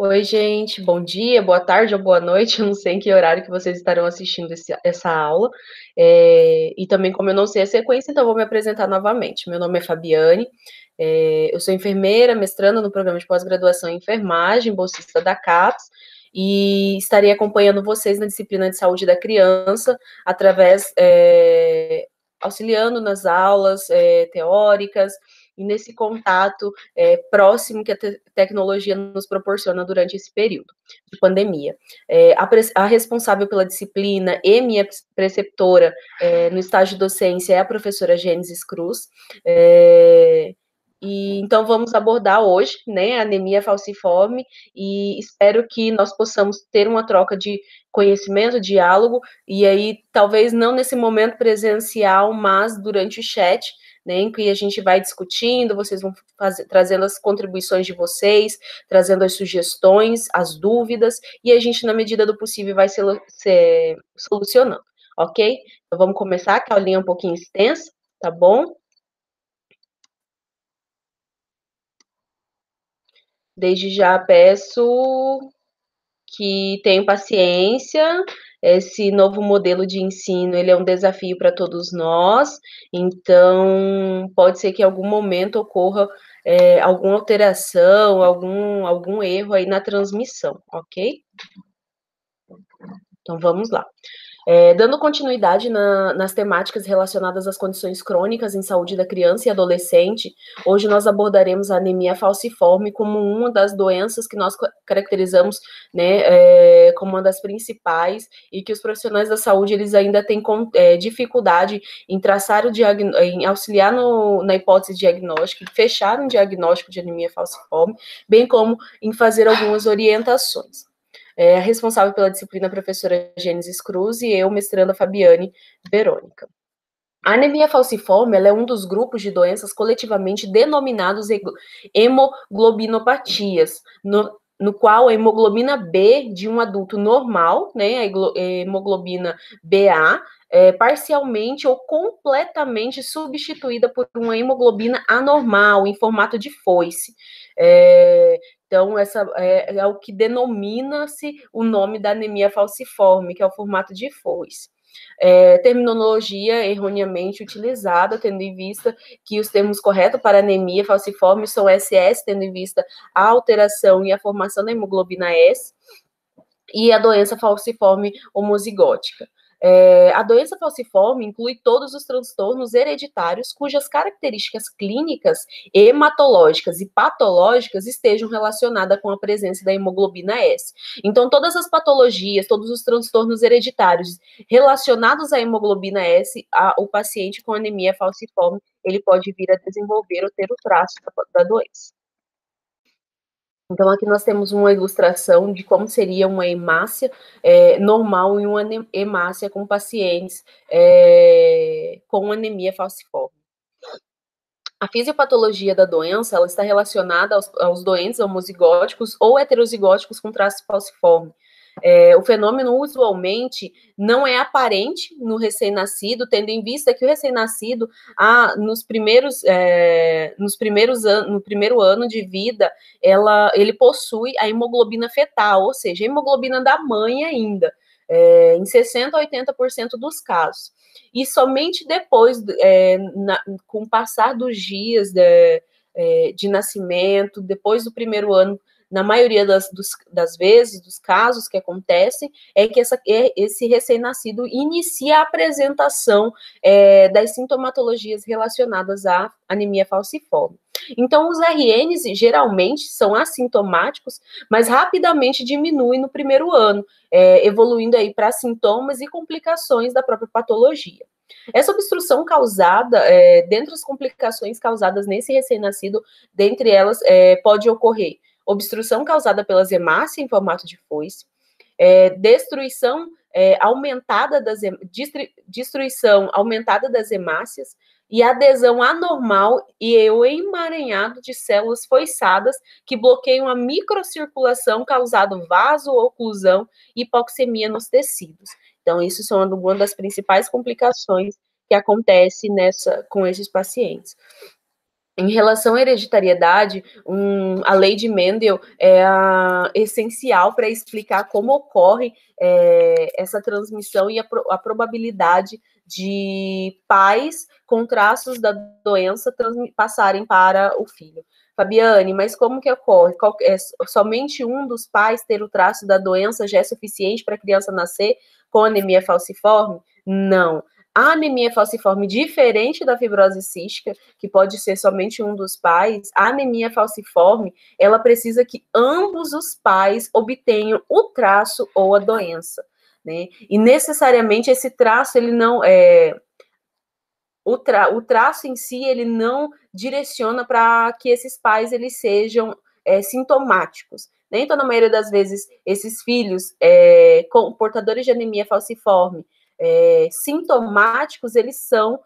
Oi, gente, bom dia, boa tarde ou boa noite, eu não sei em que horário que vocês estarão assistindo essa aula, e também como eu não sei a sequência, então vou me apresentar novamente. Meu nome é Fabiane, eu sou enfermeira, mestranda no programa de pós-graduação em enfermagem, bolsista da CAPES, e estarei acompanhando vocês na disciplina de saúde da criança, através, auxiliando nas aulas teóricas, e nesse contato próximo que a tecnologia nos proporciona durante esse período de pandemia. A responsável pela disciplina e minha preceptora no estágio de docência é a professora Gênesis Cruz. E então vamos abordar hoje, né, a anemia falciforme, e espero que nós possamos ter uma troca de conhecimento, diálogo, e aí talvez não nesse momento presencial, mas durante o chat, né, em que a gente vai discutindo, vocês vão trazendo as contribuições de vocês, trazendo as sugestões, as dúvidas, e a gente, na medida do possível, vai se solucionando, ok? Então vamos começar, que a aulinha é um pouquinho extensa, tá bom? Desde já peço que tenham paciência. Esse novo modelo de ensino, ele é um desafio para todos nós, então pode ser que em algum momento ocorra alguma alteração, algum erro aí na transmissão, ok? Então vamos lá. Dando continuidade nas temáticas relacionadas às condições crônicas em saúde da criança e adolescente, hoje nós abordaremos a anemia falciforme como uma das doenças que nós caracterizamos, né, como uma das principais, e que os profissionais da saúde eles ainda têm dificuldade em traçar em auxiliar na hipótese diagnóstica, em fechar um diagnóstico de anemia falciforme, bem como em fazer algumas orientações. Responsável pela disciplina a professora Gênesis Cruz e eu, mestranda Fabiane Verônica. A anemia falciforme é um dos grupos de doenças coletivamente denominados hemoglobinopatias, no qual a hemoglobina B de um adulto normal, né, a hemoglobina BA, é parcialmente ou completamente substituída por uma hemoglobina anormal, em formato de foice. Então, essa é o que denomina-se o nome da anemia falciforme, que é o formato de foice. Terminologia erroneamente utilizada, tendo em vista que os termos corretos para anemia falciforme são SS, tendo em vista a alteração e a formação da hemoglobina S, e a doença falciforme homozigótica. A doença falciforme inclui todos os transtornos hereditários cujas características clínicas, hematológicas e patológicas estejam relacionadas com a presença da hemoglobina S. Então, todas as patologias, todos os transtornos hereditários relacionados à hemoglobina S, o paciente com anemia falciforme, ele pode vir a desenvolver ou ter o traço da doença. Então, aqui nós temos uma ilustração de como seria uma hemácia normal e uma hemácia com pacientes com anemia falciforme. A fisiopatologia da doença ela está relacionada aos doentes homozigóticos ou heterozigóticos com traço falciforme. O fenômeno usualmente não é aparente no recém-nascido, tendo em vista que o recém-nascido, no primeiro ano de vida, ele possui a hemoglobina fetal, ou seja, a hemoglobina da mãe ainda, em 60% a 80% dos casos. E somente depois, com o passar dos dias de nascimento, depois do primeiro ano, na maioria das vezes, dos casos que acontecem, é que esse recém-nascido inicia a apresentação das sintomatologias relacionadas à anemia falciforme. Então, os RNs geralmente são assintomáticos, mas rapidamente diminuem no primeiro ano, evoluindo aí para sintomas e complicações da própria patologia. Essa obstrução causada, dentre as complicações causadas nesse recém-nascido, dentre elas pode ocorrer obstrução causada pelas hemácias em formato de foice, destruição aumentada das hemácias e adesão anormal e o emaranhado de células foiçadas que bloqueiam a microcirculação, causando vaso-oclusão e hipoxemia nos tecidos. Então, isso são uma das principais complicações que acontece com esses pacientes. Em relação à hereditariedade, a lei de Mendel é essencial para explicar como ocorre essa transmissão e a probabilidade de pais com traços da doença passarem para o filho. Fabiane, mas como que ocorre? Somente um dos pais ter o traço da doença já é suficiente para a criança nascer com anemia falciforme? Não. A anemia falciforme, diferente da fibrose cística, que pode ser somente um dos pais, a anemia falciforme, ela precisa que ambos os pais obtenham o traço ou a doença, né? E necessariamente esse traço, ele não o traço em si, ele não direciona para que esses pais eles sejam sintomáticos. Né? Então, na maioria das vezes, esses filhos portadores de anemia falciforme sintomáticos, eles são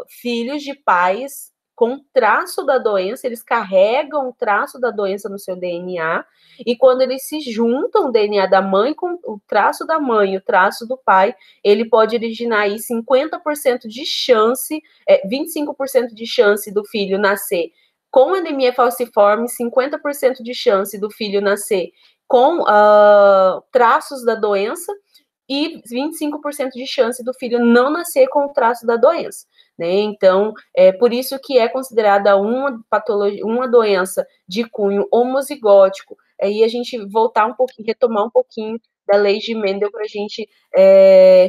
filhos de pais com traço da doença, eles carregam o traço da doença no seu DNA, e quando eles se juntam, o DNA da mãe com o traço da mãe e o traço do pai, ele pode originar aí 50% de chance, 25% de chance do filho nascer com anemia falciforme, 50% de chance do filho nascer com traços da doença, e 25% de chance do filho não nascer com o traço da doença. Né? Então, é por isso que é considerada uma patologia, uma doença de cunho homozigótico. Aí a gente voltar um pouquinho, retomar um pouquinho da lei de Mendel para a gente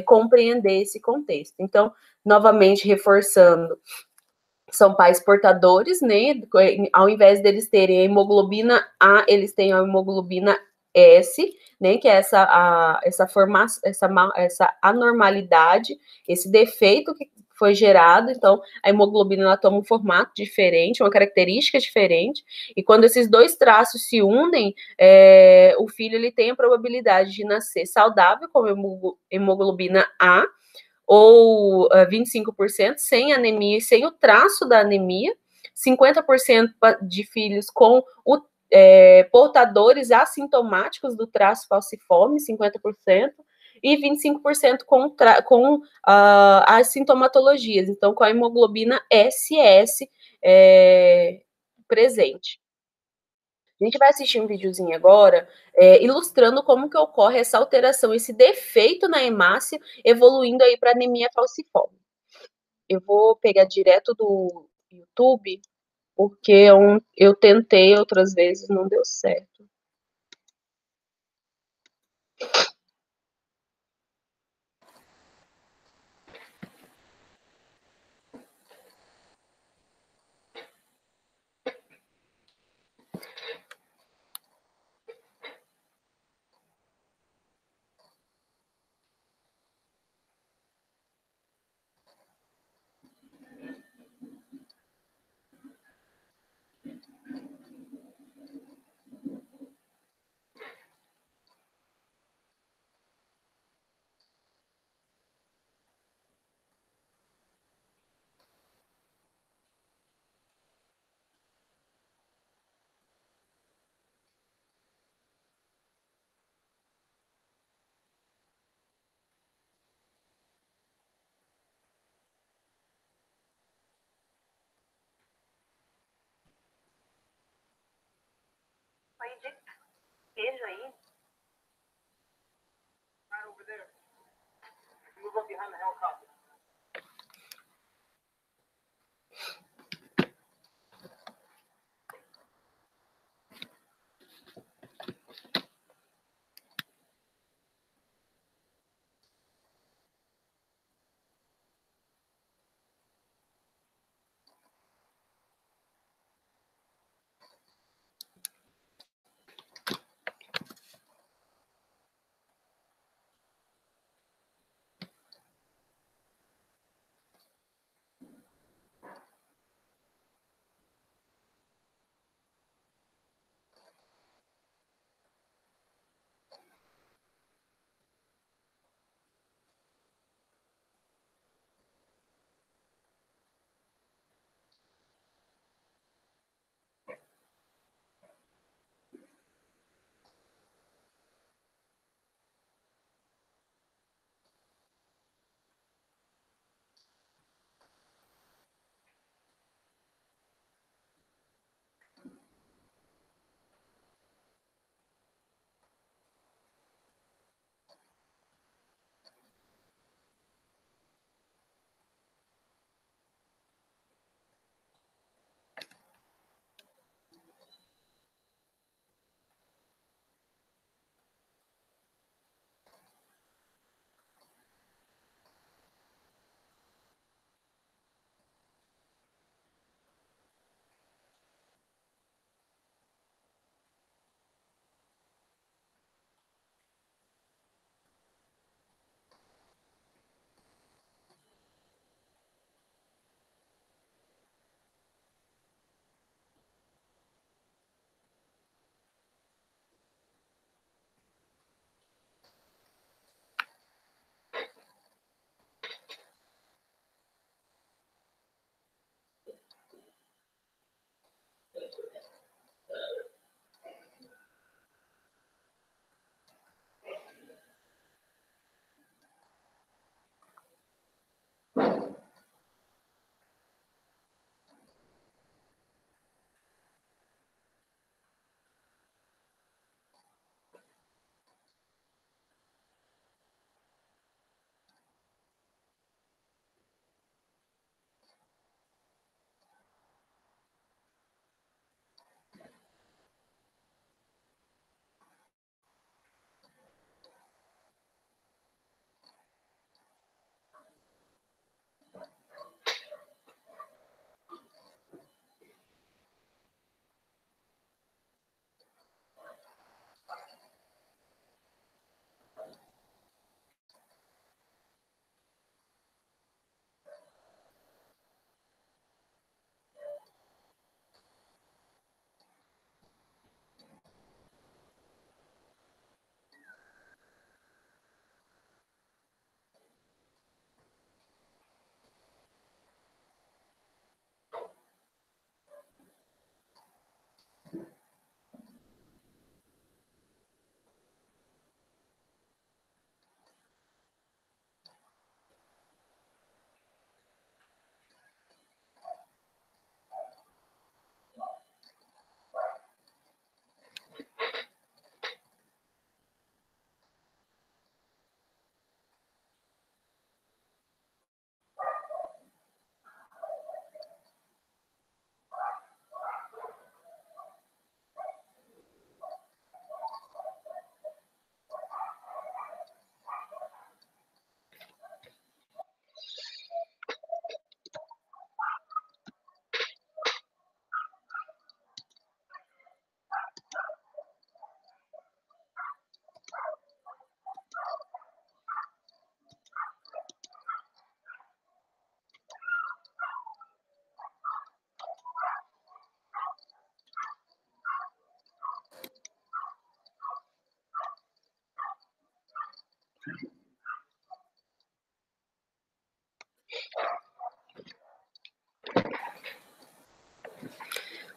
compreender esse contexto. Então, novamente reforçando, são pais portadores, né? Ao invés deles terem a hemoglobina A, eles têm a hemoglobina S, né? Que é essa formação, essa anormalidade, esse defeito que foi gerado. Então, a hemoglobina ela toma um formato diferente, uma característica diferente. E quando esses dois traços se unem, o filho ele tem a probabilidade de nascer saudável com hemoglobina A, ou 25% sem anemia e sem o traço da anemia, 50% de filhos com portadores assintomáticos do traço falciforme, 50%, e 25% com as sintomatologias, então com a hemoglobina SS presente. A gente vai assistir um videozinho agora ilustrando como que ocorre essa alteração, esse defeito na hemácia, evoluindo aí para anemia falciforme. Eu vou pegar direto do YouTube, porque eu tentei outras vezes, não deu certo. De queijo aí. Over there. Move up behind the helicopter.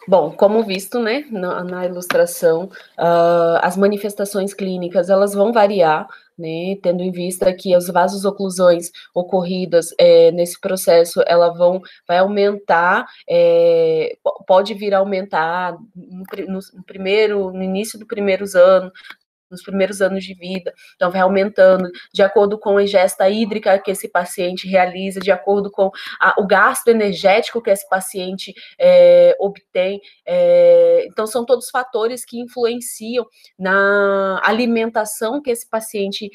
Bom, como visto, né, na ilustração, as manifestações clínicas, elas vão variar, né, tendo em vista que as vasoclusões ocorridas nesse processo, vai aumentar, pode vir a aumentar no início dos primeiros anos, nos primeiros anos de vida, então vai aumentando, de acordo com a ingesta hídrica que esse paciente realiza, de acordo com o gasto energético que esse paciente obtém, então são todos fatores que influenciam na alimentação que esse paciente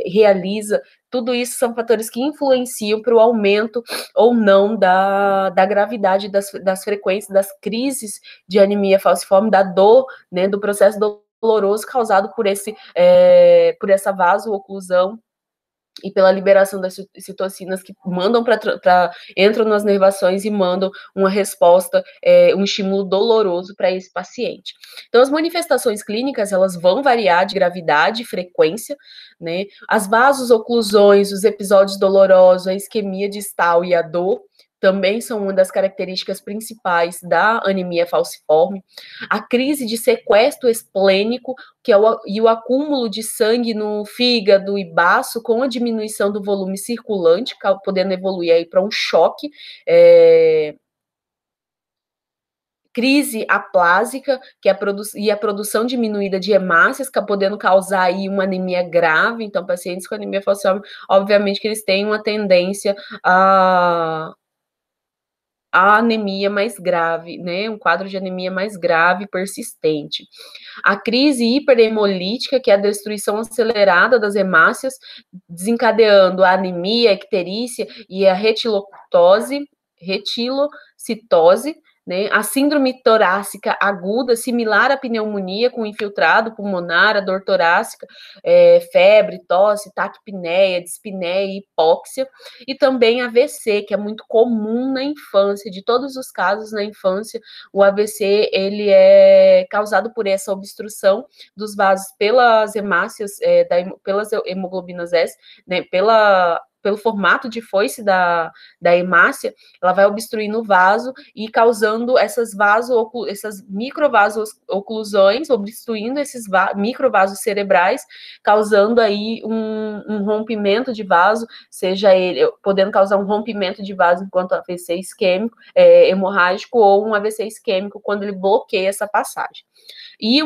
realiza, tudo isso são fatores que influenciam para o aumento ou não da gravidade das frequências, das crises de anemia falciforme, da dor, né, do processo doloroso causado por essa vaso-oclusão e pela liberação das citocinas que entram nas nervações e mandam uma resposta, um estímulo doloroso para esse paciente. Então, as manifestações clínicas, elas vão variar de gravidade e frequência, né? As vasoclusões, os episódios dolorosos, a isquemia distal e a dor, também são uma das características principais da anemia falciforme. A crise de sequestro esplênico, e o acúmulo de sangue no fígado e baço, com a diminuição do volume circulante, podendo evoluir aí para um choque, crise aplásica, e a produção diminuída de hemácias, podendo causar aí uma anemia grave. Então, pacientes com anemia falciforme, obviamente que eles têm uma tendência a anemia mais grave, né? Um quadro de anemia mais grave, persistente. A crise hiperhemolítica, que é a destruição acelerada das hemácias, desencadeando a anemia, a icterícia e a retilocitose, né? A síndrome torácica aguda, similar à pneumonia, com infiltrado pulmonar, a dor torácica, febre, tosse, taquipneia, dispneia e hipóxia, e também AVC, que é muito comum na infância. De todos os casos na infância, o AVC ele é causado por essa obstrução dos vasos pelas hemácias, pelas hemoglobinas S, né, pelo formato de foice da hemácia, ela vai obstruindo o vaso e causando essas microvasoclusões, obstruindo esses microvasos cerebrais, causando aí um rompimento de vaso, seja ele podendo causar um rompimento de vaso enquanto AVC isquêmico, hemorrágico, ou um AVC isquêmico quando ele bloqueia essa passagem. E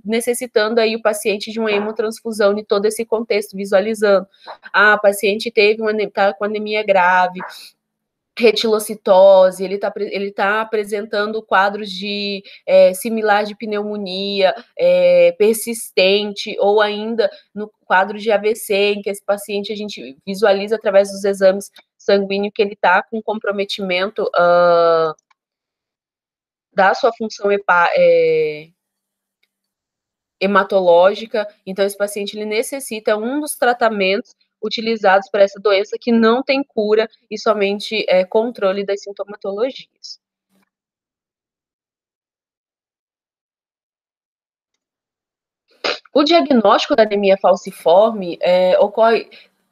necessitando aí o paciente de uma hemotransfusão em todo esse contexto, visualizando. A paciente tá com anemia grave, retilocitose, ele tá apresentando quadros similar de pneumonia, persistente, ou ainda no quadro de AVC, em que esse paciente a gente visualiza através dos exames sanguíneos que ele está com comprometimento da sua função hematológica. Então, esse paciente ele necessita um dos tratamentos utilizados para essa doença que não tem cura e somente controle das sintomatologias. O diagnóstico da anemia falciforme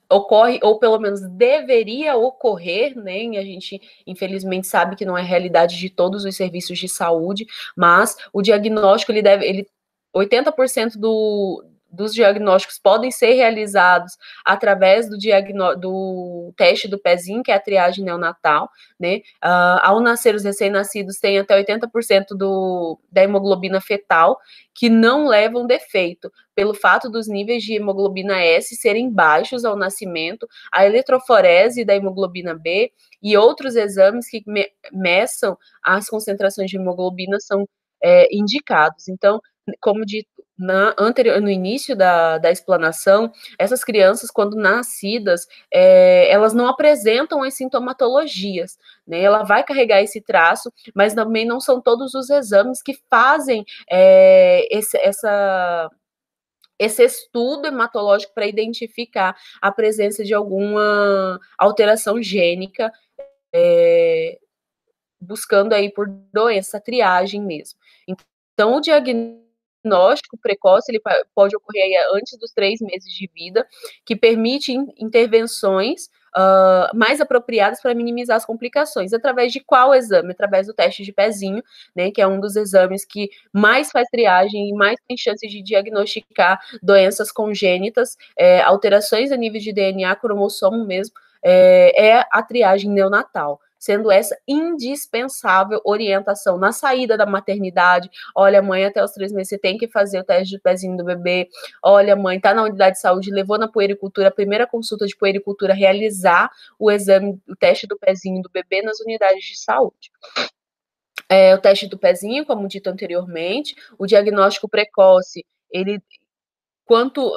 ocorre, ou pelo menos deveria ocorrer, né? E a gente, infelizmente, sabe que não é realidade de todos os serviços de saúde, mas o diagnóstico, 80% dos diagnósticos podem ser realizados através do teste do pezinho, que é a triagem neonatal, né? Ao nascer, os recém-nascidos têm até 80% da hemoglobina fetal, que não levam defeito, pelo fato dos níveis de hemoglobina S serem baixos ao nascimento, a eletroforese da hemoglobina B e outros exames que meçam as concentrações de hemoglobina são indicados. Então, como dito no início da explanação, essas crianças, quando nascidas, elas não apresentam as sintomatologias, né? Ela vai carregar esse traço, mas também não são todos os exames que fazem esse estudo hematológico para identificar a presença de alguma alteração gênica, buscando aí por doença, triagem mesmo. Então, o diagnóstico precoce, ele pode ocorrer aí antes dos 3 meses de vida, que permite intervenções mais apropriadas para minimizar as complicações. Através de qual exame? Através do teste de pezinho, né, que é um dos exames que mais faz triagem e mais tem chance de diagnosticar doenças congênitas, alterações a nível de DNA, cromossomo mesmo, é a triagem neonatal, sendo essa indispensável orientação na saída da maternidade. Olha, mãe, até os 3 meses você tem que fazer o teste de pezinho do bebê. Olha, mãe, tá na unidade de saúde, levou na puericultura, a primeira consulta de puericultura, realizar o exame, o teste do pezinho do bebê nas unidades de saúde. O teste do pezinho, como dito anteriormente, o diagnóstico precoce, ele, quanto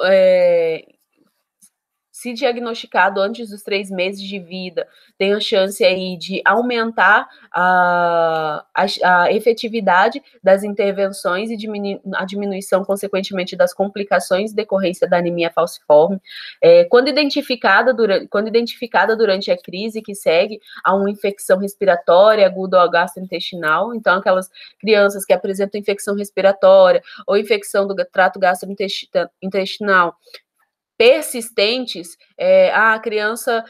se diagnosticado antes dos 3 meses de vida, tem a chance aí de aumentar a efetividade das intervenções e a diminuição, consequentemente, das complicações decorrência da anemia falciforme. Quando identificada durante a crise que segue a uma infecção respiratória aguda ou gastrointestinal, então aquelas crianças que apresentam infecção respiratória ou infecção do trato gastrointestinal persistentes, a criança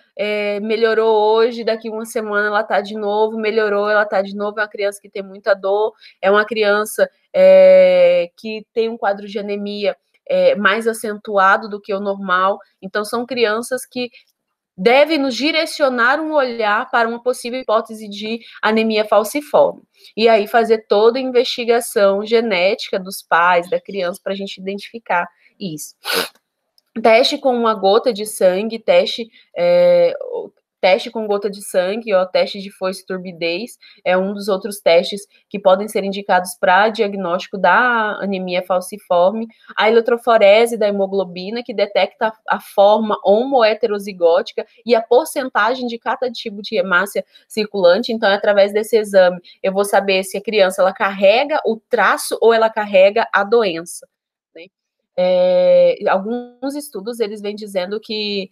melhorou hoje, daqui uma semana ela está de novo, melhorou, ela está de novo, é uma criança que tem muita dor, é uma criança que tem um quadro de anemia mais acentuado do que o normal, então são crianças que devem nos direcionar um olhar para uma possível hipótese de anemia falciforme. E aí fazer toda a investigação genética dos pais, da criança, para a gente identificar isso. Teste com uma gota de sangue, teste com gota de sangue, ou teste de foice turbidez, é um dos outros testes que podem ser indicados para diagnóstico da anemia falciforme. A eletroforese da hemoglobina, que detecta a forma homoheterozigótica e a porcentagem de cada tipo de hemácia circulante. Então, através desse exame, eu vou saber se a criança ela carrega o traço ou ela carrega a doença, né? Alguns estudos eles vêm dizendo que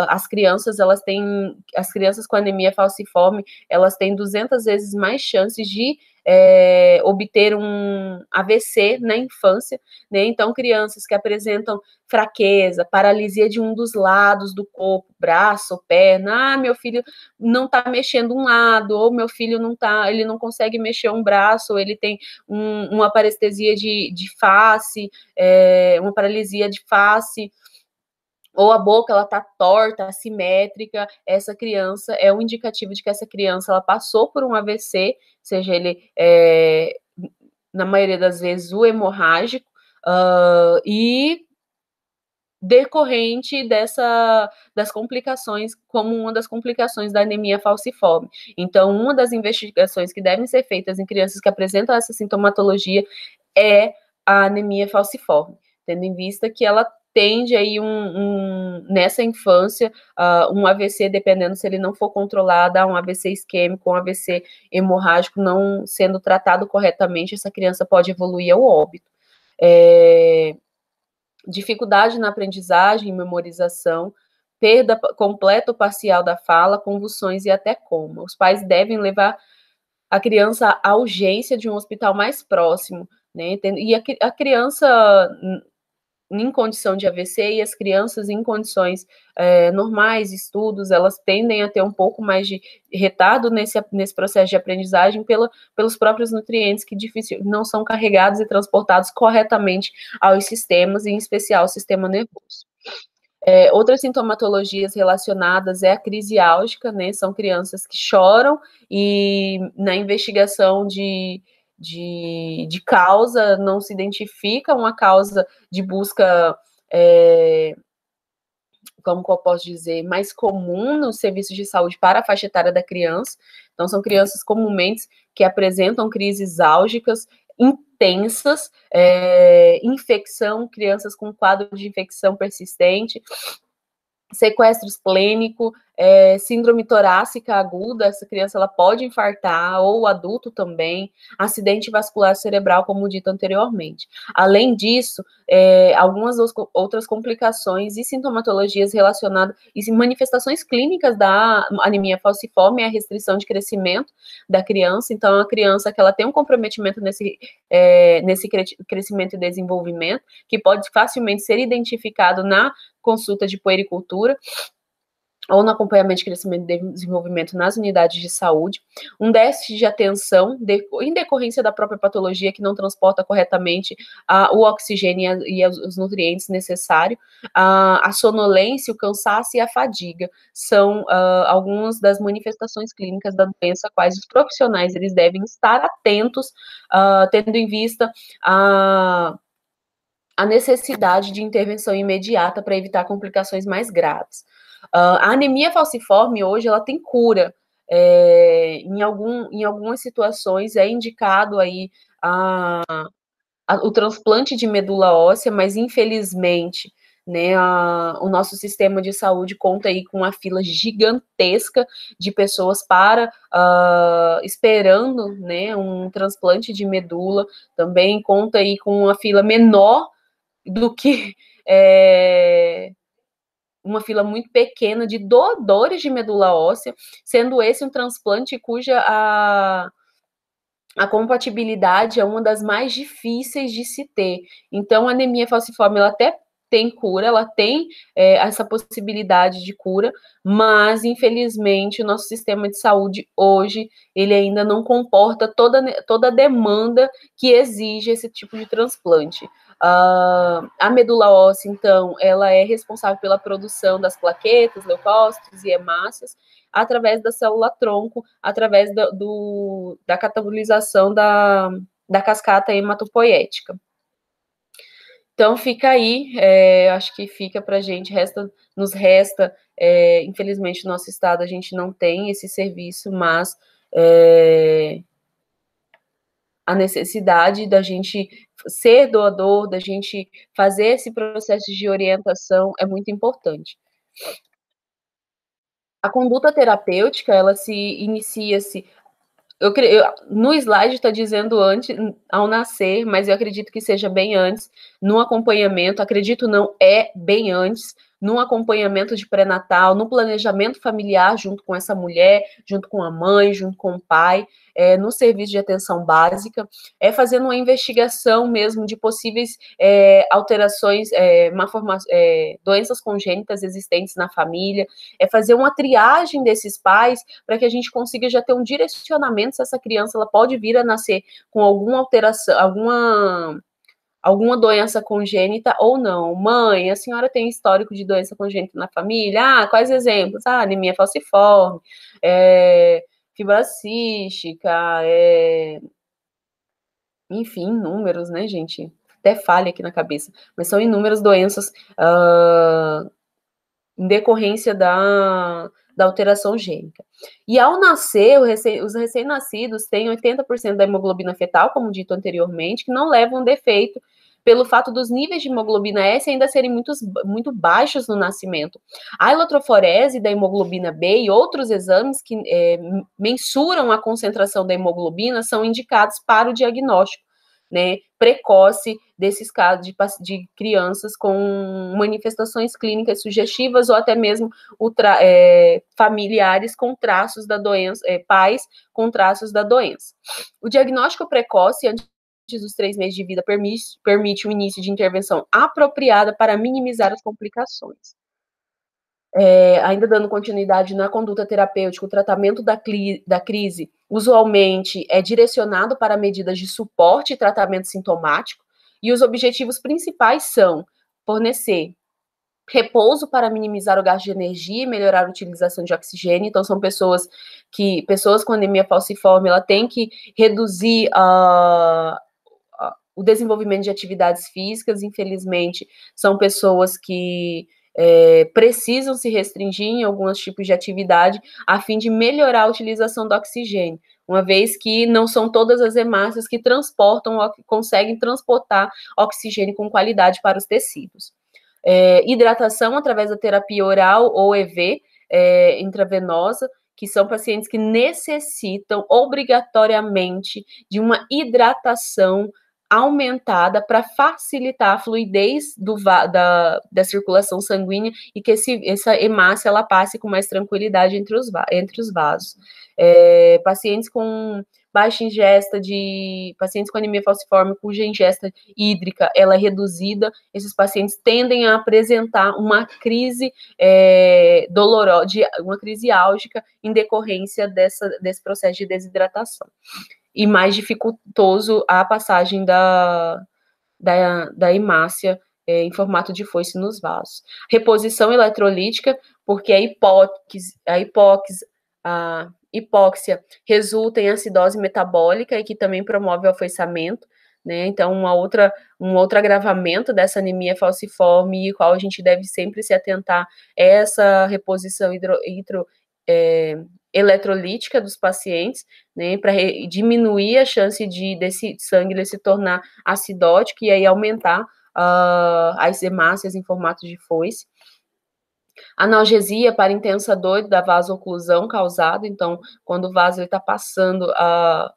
as crianças com anemia falciforme, elas têm 200 vezes mais chances de obter um AVC na infância, né? Então, crianças que apresentam fraqueza, paralisia de um dos lados do corpo, braço ou perna, meu filho não está mexendo um lado, ou meu filho ele não consegue mexer um braço, ou ele tem uma parestesia de face, uma paralisia de face, ou a boca ela tá torta, assimétrica, essa criança é um indicativo de que essa criança ela passou por um AVC, seja ele na maioria das vezes o hemorrágico, e decorrente das complicações, como uma das complicações da anemia falciforme. Então, uma das investigações que devem ser feitas em crianças que apresentam essa sintomatologia é a anemia falciforme, tendo em vista que ela tende aí nessa infância, um AVC, dependendo se ele não for controlado, um AVC isquêmico, um AVC hemorrágico, não sendo tratado corretamente, essa criança pode evoluir ao óbito. Dificuldade na aprendizagem e memorização, perda completa ou parcial da fala, convulsões e até coma. Os pais devem levar a criança à urgência de um hospital mais próximo, né? E a criança em condição de AVC e as crianças em condições normais, estudos, elas tendem a ter um pouco mais de retardo nesse processo de aprendizagem pelos próprios nutrientes que não são carregados e transportados corretamente aos sistemas, em especial o sistema nervoso. Outras sintomatologias relacionadas é a crise álgica, né? São crianças que choram e na investigação de causa, não se identifica uma causa de busca, como que eu posso dizer, mais comum no serviço de saúde para a faixa etária da criança. Então, são crianças comumente que apresentam crises álgicas intensas, infecção, crianças com quadro de infecção persistente, sequestro esplênico, síndrome torácica aguda, essa criança ela pode infartar, ou o adulto também, acidente vascular cerebral, como dito anteriormente. Além disso, algumas outras complicações e sintomatologias relacionadas, e manifestações clínicas da anemia falciforme é a restrição de crescimento da criança, então a criança que ela tem um comprometimento nesse crescimento e desenvolvimento, que pode facilmente ser identificado na consulta de puericultura, ou no acompanhamento de crescimento e desenvolvimento nas unidades de saúde, um déficit de atenção em decorrência da própria patologia que não transporta corretamente o oxigênio e os nutrientes necessários, a sonolência, o cansaço e a fadiga são algumas das manifestações clínicas da doença, quais os profissionais eles devem estar atentos, tendo em vista a necessidade de intervenção imediata para evitar complicações mais graves. A anemia falciforme hoje ela tem cura. Em algumas situações é indicado aí o transplante de medula óssea, mas infelizmente, né, o nosso sistema de saúde conta aí com uma fila gigantesca de pessoas esperando, né, um transplante de medula, também conta aí com uma fila menor do que uma fila muito pequena de doadores de medula óssea, sendo esse um transplante cuja a compatibilidade é uma das mais difíceis de se ter. Então, a anemia falciforme, ela até tem cura, ela tem essa possibilidade de cura, mas, infelizmente, o nosso sistema de saúde hoje, ele ainda não comporta toda a demanda que exige esse tipo de transplante. A medula óssea, então, ela é responsável pela produção das plaquetas, leucócitos e hemácias, através da célula-tronco, através da catabolização da cascata hematopoética. Então, fica aí, acho que fica para a gente, nos resta, infelizmente, no nosso estado a gente não tem esse serviço, mas a necessidade da gente ser doador, da gente fazer esse processo de orientação é muito importante. A conduta terapêutica, ela se inicia-se no slide está dizendo antes, ao nascer, mas eu acredito que seja bem antes, no acompanhamento, acredito não, é bem antes, no acompanhamento de pré-natal, no planejamento familiar junto com essa mulher, junto com a mãe, junto com o pai, no serviço de atenção básica, fazendo uma investigação mesmo de possíveis alterações, doenças congênitas existentes na família, fazer uma triagem desses pais para que a gente consiga já ter um direcionamento se essa criança ela pode vir a nascer com alguma alteração, alguma doença congênita ou não. Mãe, a senhora tem histórico de doença congênita na família? Quais exemplos? Anemia falciforme, fibrose cística, enfim, inúmeros, né, gente? Até falha aqui na cabeça. Mas são inúmeras doenças em decorrência da alteração gênica. E ao nascer, os recém-nascidos têm 80% da hemoglobina fetal, como dito anteriormente, que não levam defeito pelo fato dos níveis de hemoglobina S ainda serem muito baixos no nascimento. A eletroforese da hemoglobina B e outros exames que mensuram a concentração da hemoglobina são indicados para o diagnóstico, né, precoce desses casos de crianças com manifestações clínicas sugestivas ou até mesmo familiares com traços da doença, pais com traços da doença. O diagnóstico precoce, antes dos 3 meses de vida, permite o início de intervenção apropriada para minimizar as complicações. Ainda dando continuidade na conduta terapêutica, o tratamento da crise usualmente é direcionado para medidas de suporte e tratamento sintomático, e os objetivos principais são fornecer repouso para minimizar o gasto de energia e melhorar a utilização de oxigênio. Então, são pessoas com anemia falciforme, ela tem que reduzir o desenvolvimento de atividades físicas. Infelizmente, são pessoas que precisam se restringir em alguns tipos de atividade a fim de melhorar a utilização do oxigênio, uma vez que não são todas as hemácias que conseguem transportar oxigênio com qualidade para os tecidos. Hidratação através da terapia oral ou EV, intravenosa, que são pacientes que necessitam obrigatoriamente de uma hidratação aumentada para facilitar a fluidez da circulação sanguínea e que essa hemácia ela passe com mais tranquilidade entre os vasos. Pacientes com baixa ingesta de pacientes com anemia falciforme, cuja ingesta hídrica ela é reduzida, esses pacientes tendem a apresentar uma crise dolorosa, uma crise álgica em decorrência desse processo de desidratação. E mais dificultoso a passagem da hemácia em formato de foice nos vasos. Reposição eletrolítica, porque a hipóxia resulta em acidose metabólica e que também promove o afoiçamento, né? Então, um outro agravamento dessa anemia falciforme, e qual a gente deve sempre se atentar é essa reposição eletrolítica dos pacientes, né, para diminuir a chance desse sangue se tornar acidótico e aí aumentar as hemácias em formato de foice. Analgesia para intensa dor da vasoclusão causada, então, quando o vaso está passando, a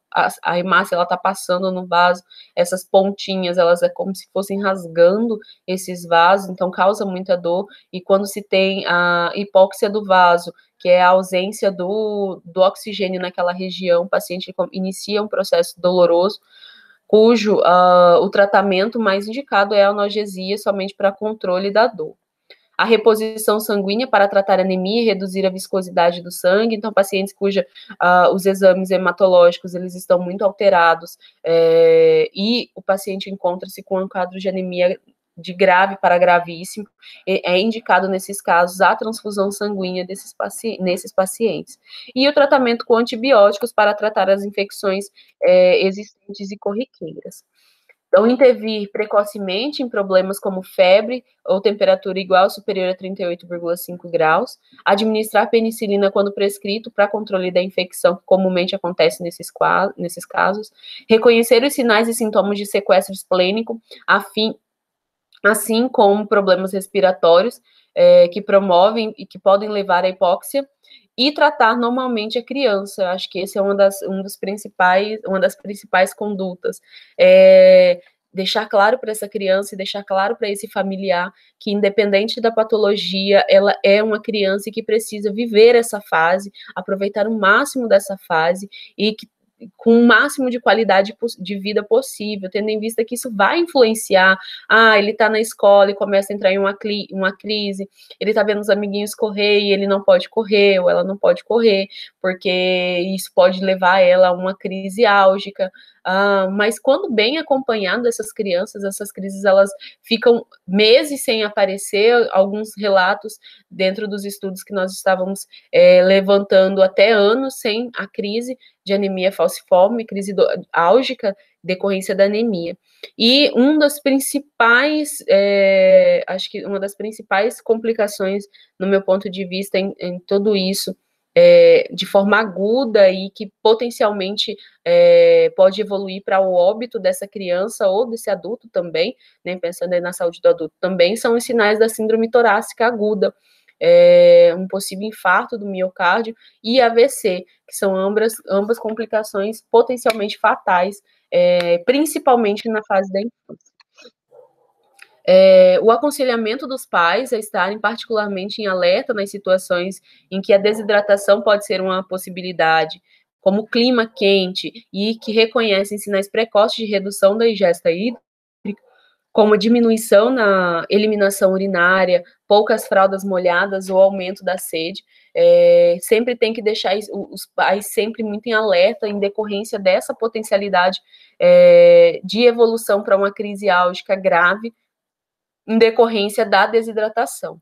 hemácia está passando no vaso, essas pontinhas, elas é como se fossem rasgando esses vasos, então causa muita dor, e quando se tem a hipóxia do vaso, que é a ausência do oxigênio naquela região, o paciente inicia um processo doloroso, cujo o tratamento mais indicado é a analgesia somente para controle da dor. A reposição sanguínea para tratar anemia e reduzir a viscosidade do sangue, então pacientes cuja os exames hematológicos eles estão muito alterados e o paciente encontra-se com um quadro de anemia de grave para gravíssimo, é indicado nesses casos a transfusão sanguínea nesses pacientes. E o tratamento com antibióticos para tratar as infecções existentes e corriqueiras. Então, intervir precocemente em problemas como febre ou temperatura igual ou superior a 38,5 graus, administrar penicilina quando prescrito para controle da infecção, que comumente acontece nesses casos, reconhecer os sinais e sintomas de sequestro esplênico, assim como problemas respiratórios que promovem e que podem levar à hipóxia, e tratar normalmente a criança. Acho que esse é uma das principais condutas. Deixar claro para essa criança e deixar claro para esse familiar que, independente da patologia, ela é uma criança e que precisa viver essa fase, aproveitar o máximo dessa fase e que com o máximo de qualidade de vida possível, tendo em vista que isso vai influenciar. Ele está na escola e começa a entrar em uma crise, ele está vendo os amiguinhos correr e ele não pode correr, ou ela não pode correr, porque isso pode levar ela a uma crise álgica. Mas quando bem acompanhado dessas crianças, essas crises elas ficam meses sem aparecer, alguns relatos dentro dos estudos que nós estávamos levantando até anos sem a crise de anemia falciforme, crise álgica, decorrência da anemia. E acho que uma das principais complicações, no meu ponto de vista, em tudo isso, de forma aguda e que potencialmente pode evoluir para o óbito dessa criança ou desse adulto também, né, pensando aí na saúde do adulto, também são os sinais da síndrome torácica aguda, um possível infarto do miocárdio e AVC, que são ambas complicações potencialmente fatais, principalmente na fase da infância. O aconselhamento dos pais a estarem particularmente em alerta nas situações em que a desidratação pode ser uma possibilidade, como clima quente, e que reconhecem sinais precoces de redução da ingesta hídrica, como diminuição na eliminação urinária, poucas fraldas molhadas ou aumento da sede. Sempre tem que deixar os pais sempre muito em alerta em decorrência dessa potencialidade de evolução para uma crise álgica grave em decorrência da desidratação.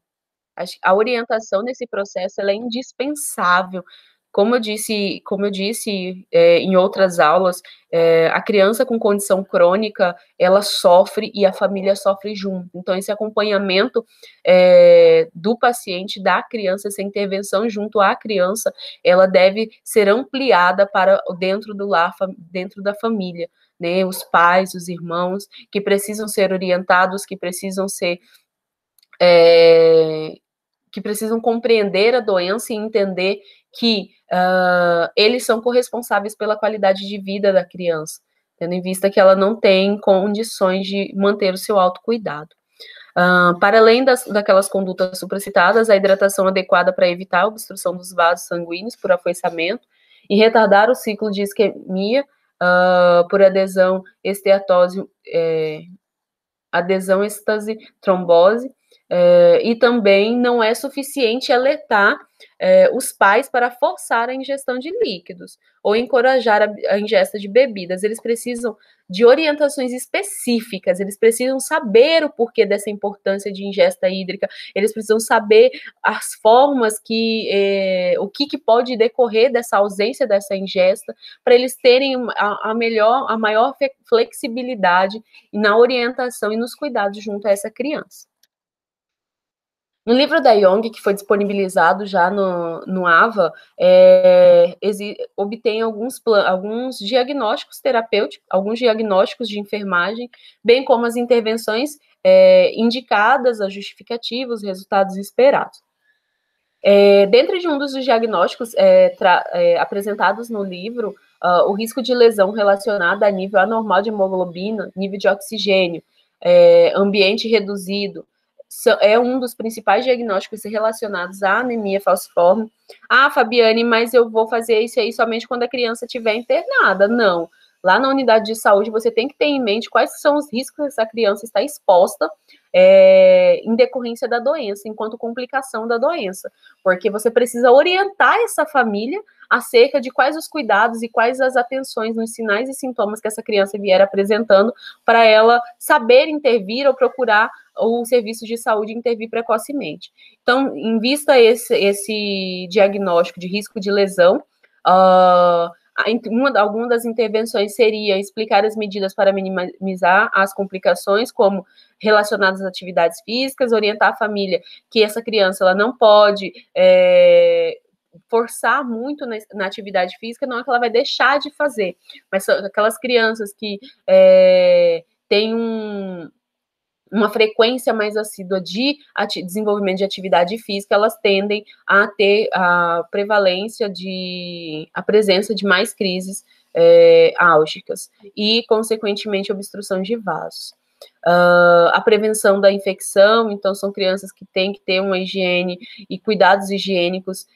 A orientação nesse processo ela é indispensável. Como eu disse em outras aulas, a criança com condição crônica, ela sofre e a família sofre junto. Então, esse acompanhamento do paciente, da criança, essa intervenção junto à criança, ela deve ser ampliada para dentro do lar, dentro da família, né? Os pais, os irmãos, que precisam ser orientados, que precisam compreender a doença e entender que eles são corresponsáveis pela qualidade de vida da criança, tendo em vista que ela não tem condições de manter o seu autocuidado. Para além daquelas condutas supracitadas, a hidratação adequada para evitar a obstrução dos vasos sanguíneos por afoiçamento e retardar o ciclo de isquemia por adesão, esteatose, adesão, êxtase, trombose, e também não é suficiente alertar os pais para forçar a ingestão de líquidos ou encorajar a ingesta de bebidas. Eles precisam de orientações específicas, eles precisam saber o porquê dessa importância de ingesta hídrica, eles precisam saber as formas o que pode decorrer dessa ausência dessa ingesta, para eles terem a maior flexibilidade na orientação e nos cuidados junto a essa criança. No livro da Young, que foi disponibilizado já no AVA, obtém alguns diagnósticos terapêuticos, alguns diagnósticos de enfermagem, bem como as intervenções indicadas, as justificativas, os resultados esperados. Dentro de um dos diagnósticos apresentados no livro, o risco de lesão relacionada a nível anormal de hemoglobina, nível de oxigênio, ambiente reduzido, é um dos principais diagnósticos relacionados à anemia falciforme. Ah, Fabiane, mas eu vou fazer isso aí somente quando a criança estiver internada. Não. Lá na unidade de saúde, você tem que ter em mente quais são os riscos que essa criança está exposta em decorrência da doença, enquanto complicação da doença. Porque você precisa orientar essa família acerca de quais os cuidados e quais as atenções nos sinais e sintomas que essa criança vier apresentando, para ela saber intervir ou procurar o serviço de saúde intervir precocemente. Então, em vista esse diagnóstico de risco de lesão, alguma das intervenções seria explicar as medidas para minimizar as complicações, como relacionadas às atividades físicas, orientar a família que essa criança ela não pode forçar muito na atividade física, não é que ela vai deixar de fazer, mas são aquelas crianças que têm uma frequência mais assídua de desenvolvimento de atividade física, elas tendem a ter a presença de mais crises álgicas e, consequentemente, obstrução de vasos. A prevenção da infecção, então são crianças que têm que ter uma higiene e cuidados higiênicos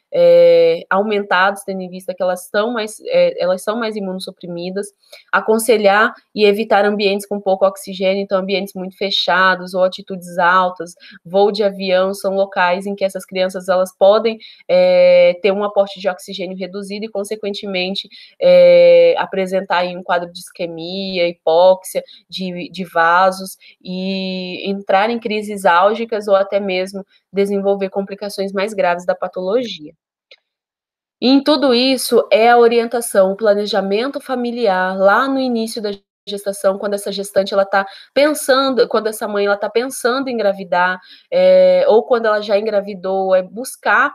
aumentados, tendo em vista que elas são mais imunossuprimidas. Aconselhar e evitar ambientes com pouco oxigênio, então ambientes muito fechados ou altitudes altas, voo de avião, são locais em que essas crianças elas podem ter um aporte de oxigênio reduzido e, consequentemente, apresentar aí um quadro de isquemia, hipóxia, de vasos, e entrar em crises álgicas ou até mesmo desenvolver complicações mais graves da patologia. E em tudo isso é a orientação, o planejamento familiar lá no início da gestação, quando essa gestante ela está pensando, quando essa mãe ela está pensando em engravidar, ou quando ela já engravidou, buscar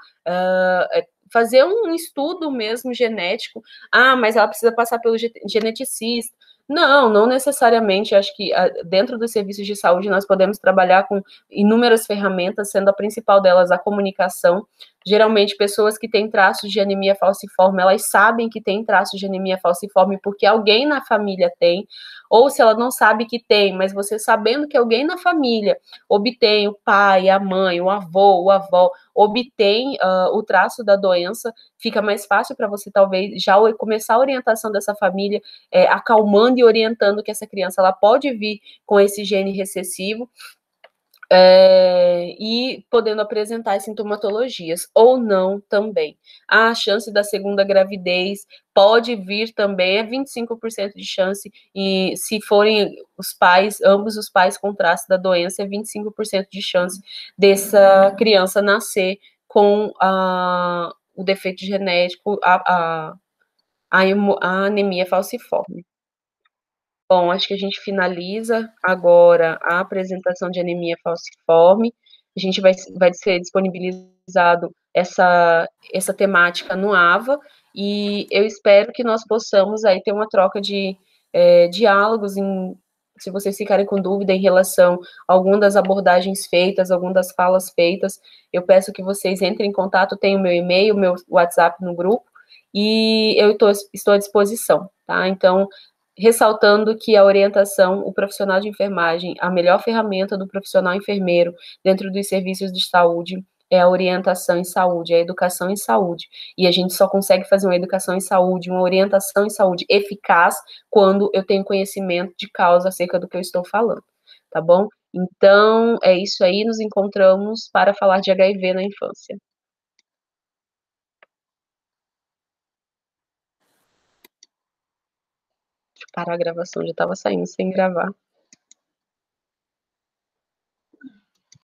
fazer um estudo mesmo genético. Ah, mas ela precisa passar pelo geneticista. Não necessariamente. Acho que dentro dos serviços de saúde nós podemos trabalhar com inúmeras ferramentas, sendo a principal delas a comunicação. Geralmente, pessoas que têm traços de anemia falciforme, elas sabem que tem traços de anemia falciforme porque alguém na família tem, ou se ela não sabe que tem, mas você sabendo que alguém na família obtém, o pai, a mãe, o avô, a avó, obtém o traço da doença, fica mais fácil para você, talvez, já começar a orientação dessa família, acalmando e orientando que essa criança ela pode vir com esse gene recessivo, e podendo apresentar as sintomatologias, ou não também. A chance da segunda gravidez pode vir também, 25% de chance, e se forem ambos os pais com traço da doença, 25% de chance dessa criança nascer com o defeito genético, a anemia falciforme. Bom, acho que a gente finaliza agora a apresentação de anemia falciforme. A gente vai ser disponibilizado essa temática no AVA, e eu espero que nós possamos aí ter uma troca de diálogos, se vocês ficarem com dúvida em relação a alguma das abordagens feitas, alguma das falas feitas, eu peço que vocês entrem em contato, tem o meu e-mail, o meu WhatsApp no grupo, e eu estou à disposição, tá? Então, ressaltando que a orientação, o profissional de enfermagem, a melhor ferramenta do profissional enfermeiro dentro dos serviços de saúde é a orientação em saúde, é a educação em saúde. E a gente só consegue fazer uma educação em saúde, uma orientação em saúde eficaz quando eu tenho conhecimento de causa acerca do que eu estou falando, tá bom? Então, é isso aí, nos encontramos para falar de HIV na infância. Deixa eu parar a gravação, já estava saindo sem gravar.